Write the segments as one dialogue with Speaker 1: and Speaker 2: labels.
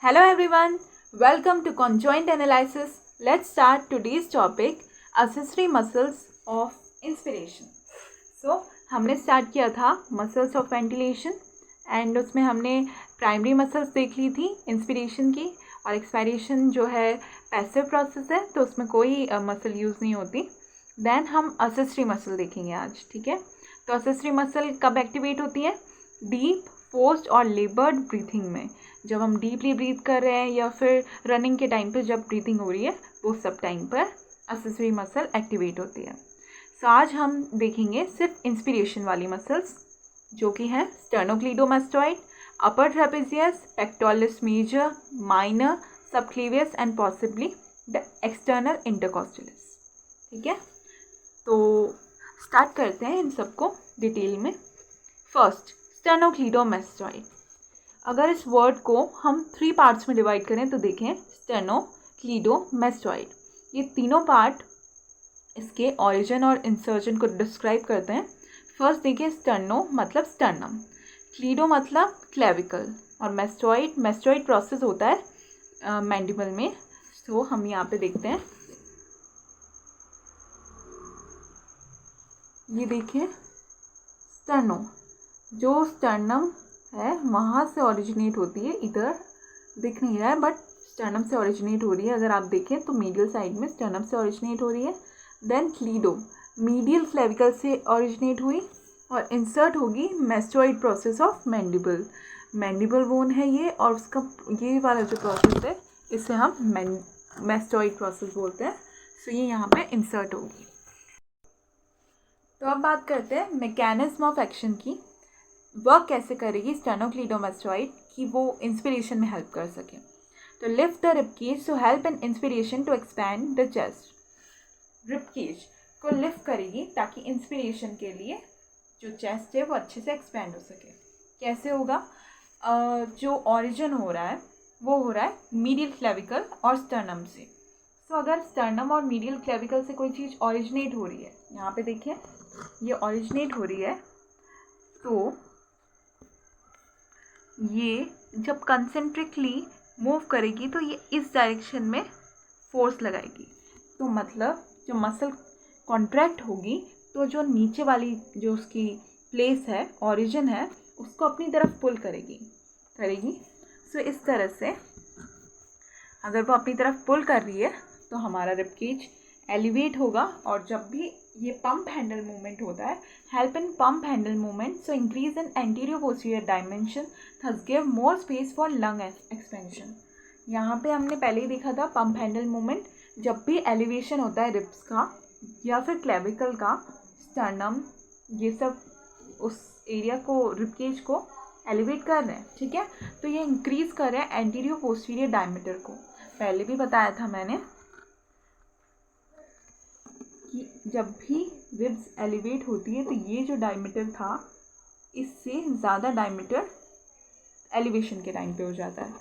Speaker 1: Hello everyone, welcome to Conjoint Analysis. Let's start today's topic, accessory muscles of inspiration. So, हमने start किया था muscles of ventilation and उसमें हमने primary muscles देख ली थी inspiration की, और एक्सपायरेशन जो है पैसिव प्रोसेस है तो उसमें कोई मसल यूज़ नहीं होती. देन हम accessory मसल देखेंगे आज, ठीक है. तो accessory मसल कब एक्टिवेट होती है? डीप, फोर्स्ड और लेबर्ड ब्रीथिंग में. जब हम डीपली ब्रीथ कर रहे हैं या फिर रनिंग के टाइम पे जब ब्रीथिंग हो रही है वो सब टाइम पर accessory मसल एक्टिवेट होती है. सो आज हम देखेंगे सिर्फ इंस्पिरेशन वाली मसल्स जो कि हैं sternocleidomastoid, upper trapezius, pectoralis major, minor, subclavius and possibly the external intercostalis. ठीक है, तो स्टार्ट करते हैं इन सबको डिटेल में. फर्स्ट, स्टेनोक्लीडोमास्टॉइड. अगर इस वर्ड को हम 3 पार्ट्स में डिवाइड करें तो देखें स्टेनोक्लीडोमास्टॉइड. ये तीनों पार्ट इसके ऑरिजिन और इंसर्जन को डिस्क्राइब करते हैं. फर्स्ट देखिए, स्टर्नो मतलब स्टर्नम, क्लीडो मतलब क्लेविकल, और मैस्टॉइड प्रोसेस होता है मैंडिबल में. तो हम यहाँ पे देखते हैं, ये देखिए स्टर्नो, जो स्टर्नम है वहाँ से ओरिजिनेट होती है. इधर दिख नहीं रहा है बट स्टर्नम से ओरिजिनेट हो रही है. अगर आप देखें तो मीडियल साइड में स्टर्नम से ओरिजिनेट हो रही है. देन क्लीडो मीडियल क्लेविकल से ओरिजिनेट हुई और इंसर्ट होगी mastoid process of mandible. Mandible bone है ये, और उसका ये वाला जो प्रोसेस है इसे हम मैस्टॉइड प्रोसेस बोलते हैं. सो ये यहाँ पे इंसर्ट होगी. तो अब बात करते हैं मैकेनिज्म ऑफ एक्शन की. वर्क कैसे करेगी स्टेनोक्लीडोमास्टॉइड कि वो इंस्पिरेशन में हेल्प कर सके. तो lift the rib cage to help in inspiration to expand the chest. Rib cage को लिफ्ट करेगी ताकि इंस्पिरेशन के लिए जो चेस्ट है वो अच्छे से एक्सपैंड हो सके. कैसे होगा? जो ऑरिजिन हो रहा है वो हो रहा है मीडियल क्लेविकल और स्टर्नम से. तो अगर स्टर्नम और मीडियल क्लेविकल से कोई चीज़ ओरिजिनेट हो रही है, यहाँ पे देखिए ये ओरिजिनेट हो रही है, तो ये जब कंसेंट्रिकली मूव करेगी तो ये इस डायरेक्शन में फोर्स लगाएगी. तो मतलब जो मसल कॉन्ट्रैक्ट होगी तो जो नीचे वाली जो उसकी प्लेस है, ओरिजिन है, उसको अपनी तरफ पुल करेगी. सो इस तरह से अगर वो अपनी तरफ पुल कर रही है तो हमारा रिब केज एलिवेट होगा. और जब भी ये पंप हैंडल मूवमेंट होता है, help in pump handle movement, so increase in anterior posterior dimension, thus give more space for lung expansion. यहाँ पे हमने पहले ही देखा था पंप हैंडल मूवमेंट. जब भी एलिवेशन होता है रिब्स का या फिर क्लेविकल का, स्टर्नम, ये सब उस एरिया को, रिब केज को एलिवेट कर रहे हैं. ठीक है, तो ये इंक्रीज कर रहे हैं एंटीरियर पोस्टीरियर डायमीटर को. पहले भी बताया था मैंने कि जब भी रिब्स एलिवेट होती है तो ये जो डायमीटर था इससे ज़्यादा डायमीटर एलिवेशन के टाइम पे हो जाता है,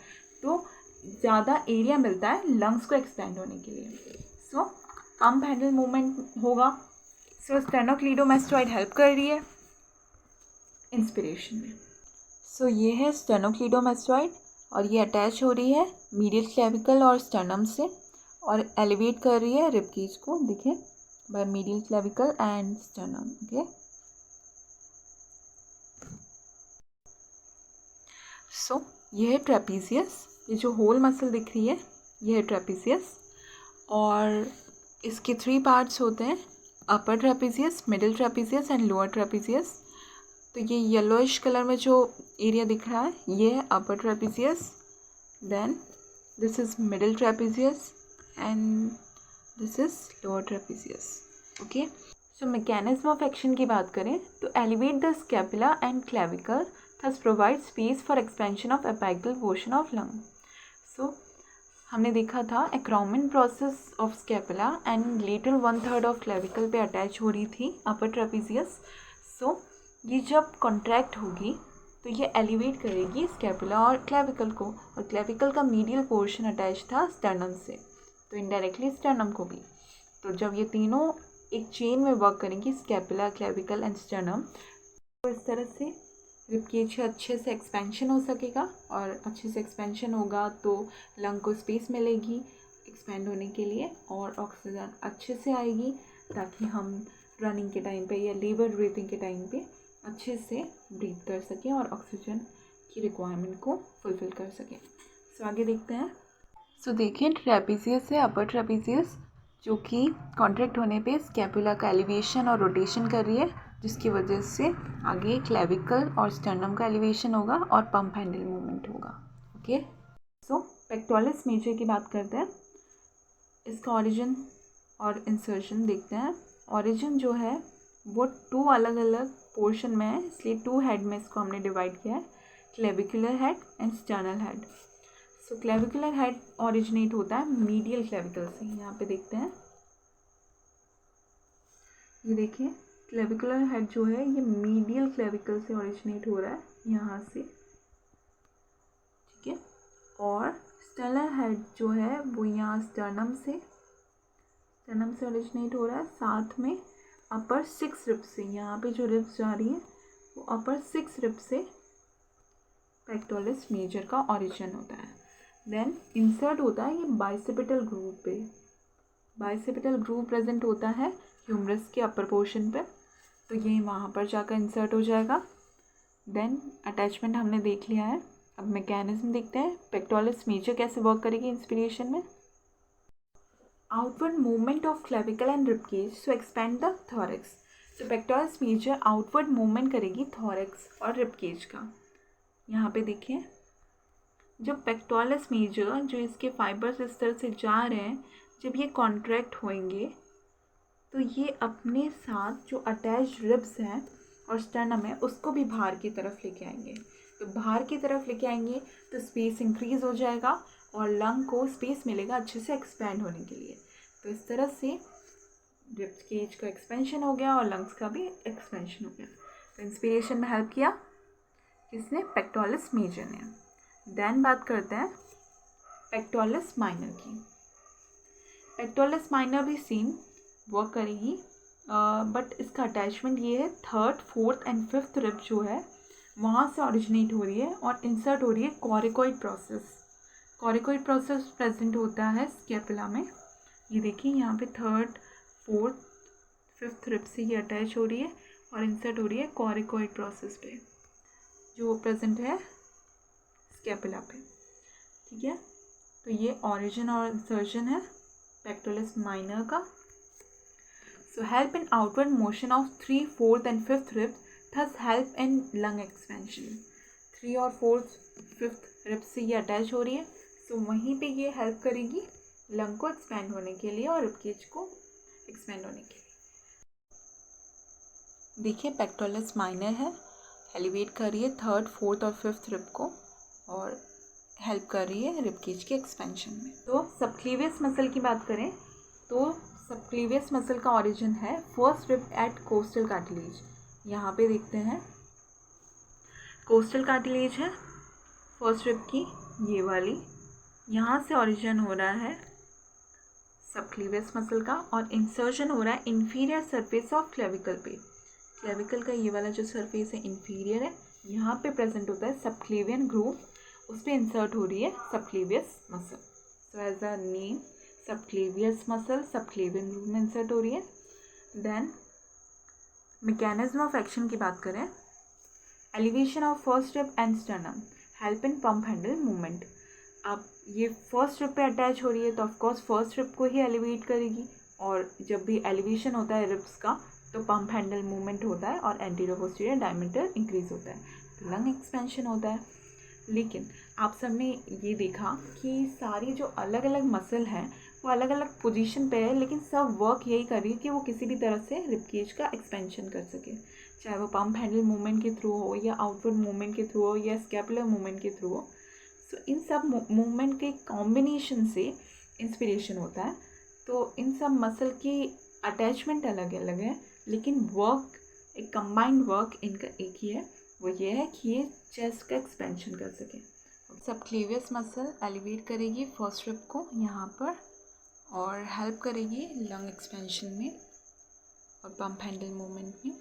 Speaker 1: तो ज़्यादा एरिया मिलता है लंग्स को एक्सपेंड होने के लिए. सो पंप हैंडल मूवमेंट होगा. सो स्टेनोक्लीडोमास्टॉइड हेल्प कर रही है इंस्पिरेशन में. सो ये है स्टेनोक्लीडोमास्टॉइड और ये अटैच हो रही है मीडियल क्लेविकल और स्टर्नम से और एलिवेट कर रही है रिब केज को, देखिए, by medial clavicle and sternum. Okay, so ये है ट्रेपीजियस. ये जो होल मसल दिख रही है ये है ट्रेपीजियस, और इसके 3 पार्ट्स होते हैं, upper trapezius, middle trapezius and lower trapezius. तो ये येलोइश कलर में जो एरिया दिख रहा है ये है upper trapezius, then this is middle trapezius and this is lower trapezius. Okay, so mechanism of action की बात करें तो elevate the scapula and clavicle, thus provide space for expansion of apical portion of lung. So हमने देखा था acromion process of scapula and lateral 1/3 of clavicle पे attach हो रही थी अपर ट्रेपीजियस. सो ये जब कॉन्ट्रैक्ट होगी तो ये एलिवेट करेगी स्कैपुला और क्लेविकल को, और क्लेविकल का मीडियल पोर्शन अटैच था स्टर्नम से, तो इनडायरेक्टली स्टर्नम को भी. तो जब ये तीनों एक चेन में वर्क करेंगी, स्कैपुला, क्लेविकल एंड स्टर्नम, तो इस तरह से रिब केज अच्छे से एक्सपेंशन हो सकेगा, और अच्छे से एक्सपेंशन होगा तो लंग को स्पेस मिलेगी एक्सपेंड होने के लिए, और ऑक्सीजन अच्छे से आएगी ताकि हम रनिंग के टाइम पे या लेबर ब्रीथिंग के टाइम पे अच्छे से ब्रीथ कर सकें और ऑक्सीजन की रिक्वायरमेंट को फुलफ़िल कर सकें। सो आगे देखते हैं। सो देखिए, ट्रेपीजियस है अपर ट्रेपीजियस, जो कि कॉन्ट्रैक्ट होने पे स्कैपुला का एलिवेशन और रोटेशन कर रही है, जिसकी वजह से आगे क्लेविकल और स्टर्नम का एलिवेशन होगा और पंप हैंडल मूवमेंट होगा। ओके, सो पेक्टोरलिस मेजर की बात करते हैं। इसका ओरिजिन और इंसर्शन देखते हैं। ओरिजिन जो है वो 2 अलग अलग पोर्शन में है, इसलिए 2 हेड में इसको हमने डिवाइड किया है, clavicular head and sternal head. So clavicular head originate होता है मीडियल क्लेविकल से। यहाँ पे देखते हैं, ये देखिए क्लेविकुलर हेड जो है ये मीडियल क्लेविकल से ओरिजिनेट हो रहा है, यहाँ से, ठीक है। और स्टर्नल हेड जो है वो यहाँ स्टर्नम से ओरिजिनेट हो रहा है, साथ में अपर 6 रिब से, यहाँ पे जो रिब्स जा रही है वो अपर 6 रिब से पेक्टोरलिस मेजर का ओरिजिन होता है। देन इंसर्ट होता है ये बाइसेपिटल ग्रूव पे। बाइसेपिटल ग्रूव प्रेजेंट होता है ह्यूमरस के अपर पोर्शन पे, तो ये वहाँ पर जाकर इंसर्ट हो जाएगा। देन अटैचमेंट हमने देख लिया है। अब मैकेनिज्म देखते हैं, पेक्टोरलिस मेजर कैसे वर्क करेगी इंस्पिरेशन में। Outward movement of clavicle and rib cage to expand the thorax. तो पेक्टोरलिस मेजर आउटवर्ड मूवमेंट करेगी थोरैक्स और रिब केज का। यहाँ पे देखिए, जब पेक्टोरलिस मेजर जो इसके फाइबर्स इस तरह से जा रहे हैं, जब ये कॉन्ट्रैक्ट होंगे तो ये अपने साथ जो अटैच रिब्स हैं और स्टर्नम है उसको भी बाहर की तरफ लेके आएंगे। तो बाहर की तरफ लेके आएंगे तो स्पेस इंक्रीज़ हो जाएगा और लंग को स्पेस मिलेगा अच्छे से एक्सपैंड होने के लिए। तो इस तरह से रिब केज का एक्सपेंशन हो गया और लंग्स का भी एक्सपेंशन हो गया। तो इंस्पिरेशन में हेल्प किया किसने? पेक्टोरलिस मेजर ने। देन बात करते हैं पेक्टोरलिस माइनर की। पेक्टोरलिस माइनर भी सेम वर्क करेगी, बट इसका अटैचमेंट ये है 3rd, 4th and 5th rib जो है वहाँ से ओरिजिनेट हो रही है और इंसर्ट हो रही है कोरिकोइड प्रोसेस। कोरिकोइड प्रोसेस प्रेजेंट होता है स्कैपुला में। ये देखिए यहाँ पे 3rd, 4th, 5th रिब से ये अटैच हो रही है और इंसर्ट हो रही है कोरिकोइड प्रोसेस पे, जो प्रेजेंट है स्कैपुला पे, ठीक है। तो ये ओरिजिन और इंसर्शन है पेक्टोरलिस माइनर का। So help in outward motion of 3, 4th and 5th ribs, thus help in lung expansion. 3 और 4th, 5th ribs से ये अटैच हो रही है, so वहीं पे ये हेल्प करेगी लंग को एक्सपेंड होने के लिए और रिब केज को एक्सपेंड होने के लिए। देखिए पेक्टोरलिस माइनर है, एलिवेट कर रही है 3rd, 4th और 5th रिब को और हेल्प कर रही है रिब केज के एक्सपेंशन में। तो सबक्लेवियस मसल की बात करें तो सबक्लेवियस मसल का ओरिजिन है 1st rib eight costal cartilage. यहाँ पे देखते हैं कोस्टल कार्टिलेज है 1st रिब की, ये वाली, यहाँ से ओरिजिन हो रहा है सबक्लेवियस मसल का और इंसर्शन हो रहा है इंफीरियर सरफेस ऑफ क्लेविकल पे। क्लेविकल का ये वाला जो सरफेस है इंफीरियर है, यहाँ पे प्रेजेंट होता है सबक्लेवियन ग्रूव, उस पर इंसर्ट हो रही है subclavius muscle. So as a name subclavius muscle subclavian groove में इंसर्ट हो रही है। देन मैकेनिज्म ऑफ एक्शन की बात करें, elevation of 1st rib end sternum help in pump handle movement. अब ये 1st रिब पे अटैच हो रही है तो ऑफकोर्स 1st रिब को ही एलिवेट करेगी, और जब भी एलिवेशन होता है रिब्स का तो पंप हैंडल मूवमेंट होता है और एंटीरियर पोस्टीरियर डायमीटर इंक्रीज होता है, तो लंग एक्सपेंशन होता है। लेकिन आप सब ने ये देखा कि सारी जो अलग अलग मसल हैं वो अलग अलग पोजीशन पे है, लेकिन सब वर्क यही कर रही है कि वो किसी भी तरह से रिब केज का एक्सपेंशन कर सके, चाहे वो पंप हैंडल मूवमेंट के थ्रू हो या आउटवर्ड मूवमेंट के थ्रू हो या स्कैपुलर मूवमेंट के थ्रू हो। सो इन सब मूवमेंट के कॉम्बिनेशन से इंस्पिरेशन होता है। तो इन सब मसल की अटैचमेंट अलग अलग है, लेकिन वर्क, एक कंबाइंड वर्क इनका एक ही है, वो ये है कि ये चेस्ट का एक्सपेंशन कर सके। सबक्लेवियस मसल एलिवेट करेगी 1st रिब को यहाँ पर और हेल्प करेगी लंग एक्सपेंशन में और पंप हैंडल मूवमेंट में।